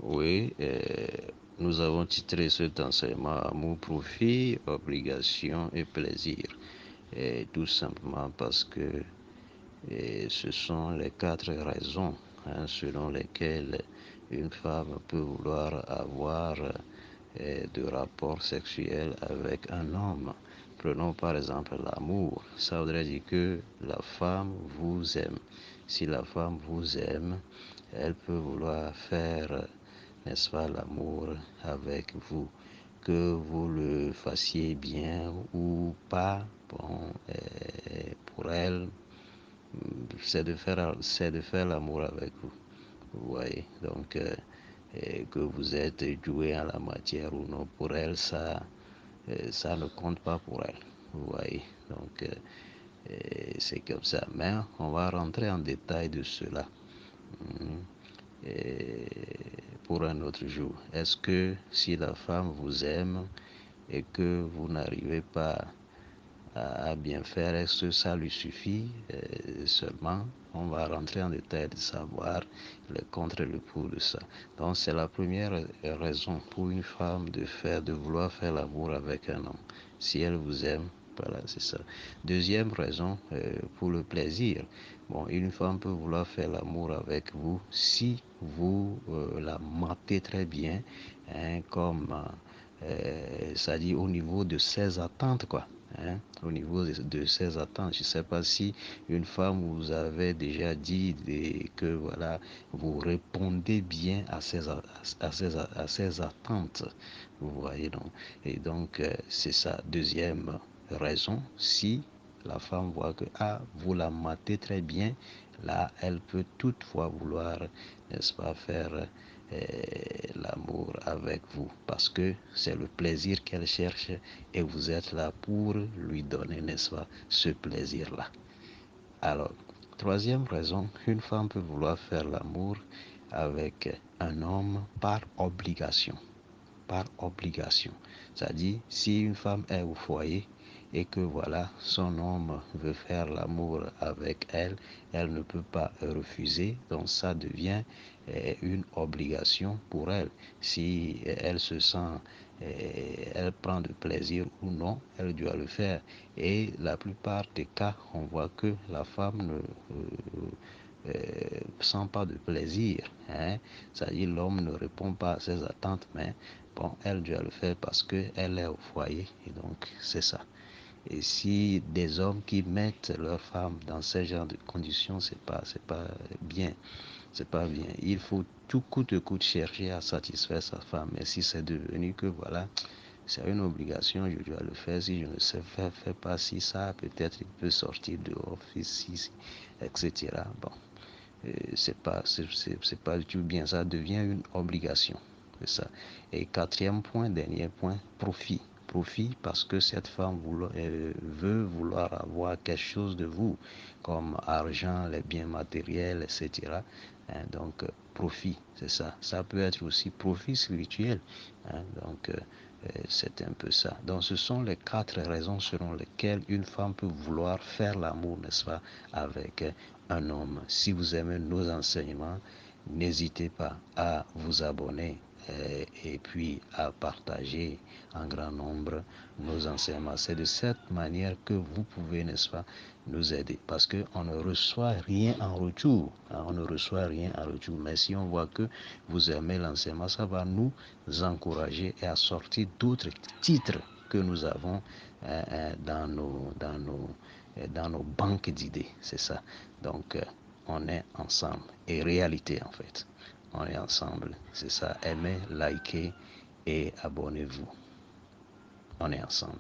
Oui, nous avons titré cet enseignement Amour, profit, obligation et plaisir. Et tout simplement parce que ce sont les quatre raisons selon lesquelles une femme peut vouloir avoir de rapports sexuels avec un homme. Prenons par exemple l'amour. Ça voudrait dire que la femme vous aime. Si la femme vous aime, elle peut vouloir faire, n'est-ce pas, l'amour avec vous. Que vous le fassiez bien ou pas, bon, pour elle, c'est de faire l'amour avec vous. Vous voyez, donc que vous êtes doué en la matière ou non, pour elle, ça ne compte pas pour elle. Vous voyez, donc c'est comme ça. Mais on va rentrer en détail de cela pour un autre jour. Est-ce que si la femme vous aime et que vous n'arrivez pas à bien faire, est-ce que ça lui suffit seulement? On va rentrer en détail de savoir le contre et le pour de ça. Donc c'est la première raison pour une femme de vouloir faire l'amour avec un homme. Si elle vous aime, voilà, c'est ça. Deuxième raison, pour le plaisir. Bon, une femme peut vouloir faire l'amour avec vous si vous la matez très bien, hein, comme ça dit au niveau de ses attentes, quoi. Hein, au niveau de ses attentes. Je ne sais pas si une femme vous avait déjà dit que voilà, vous répondez bien à ses attentes. Vous voyez donc. Et donc, c'est sa deuxième raison. Si la femme voit que vous la matez très bien, là, elle peut toutefois vouloir, n'est-ce pas, faire l'amour avec vous parce que c'est le plaisir qu'elle cherche et vous êtes là pour lui donner, n'est-ce pas, ce plaisir-là. Alors, troisième raison, une femme peut vouloir faire l'amour avec un homme par obligation. Par obligation. C'est-à-dire, si une femme est au foyer et que voilà, son homme veut faire l'amour avec elle, elle ne peut pas refuser. Donc ça devient une obligation pour elle. Si elle se sent, elle prend de plaisir ou non, elle doit le faire. Et la plupart des cas, on voit que la femme ne sent pas de plaisir. Hein? C'est-à-dire l'homme ne répond pas à ses attentes, mais bon, elle doit le faire parce qu'elle est au foyer. Et donc, c'est ça. Et si des hommes qui mettent leurs femmes dans ce genre de conditions, c'est pas bien. C'est pas bien. Il faut tout coûte que coûte chercher à satisfaire sa femme. Et si c'est devenu que voilà, c'est une obligation, je dois le faire. Si je ne sais faire, fais pas si ça, peut-être il peut sortir dehors, si, etc. Bon, c'est pas du tout bien. Ça devient une obligation. C'est ça. Et quatrième point, dernier point, profit. Profit parce que cette femme veut vouloir avoir quelque chose de vous, comme argent, les biens matériels, etc. Hein, donc, profit, c'est ça. Ça peut être aussi profit spirituel. Hein, donc, c'est un peu ça. Donc, ce sont les quatre raisons selon lesquelles une femme peut vouloir faire l'amour, n'est-ce pas, avec un homme. Si vous aimez nos enseignements, n'hésitez pas à vous abonner et puis à partager en grand nombre nos enseignements. C'est de cette manière que vous pouvez, n'est-ce pas, nous aider. Parce qu'on ne reçoit rien en retour. Hein, on ne reçoit rien en retour. Mais si on voit que vous aimez l'enseignement, ça va nous encourager et à sortir d'autres titres que nous avons dans nos banques d'idées. C'est ça. Donc, on est ensemble. Et réalité, en fait. On est ensemble. C'est ça. Aimez, likez et abonnez-vous. On est ensemble.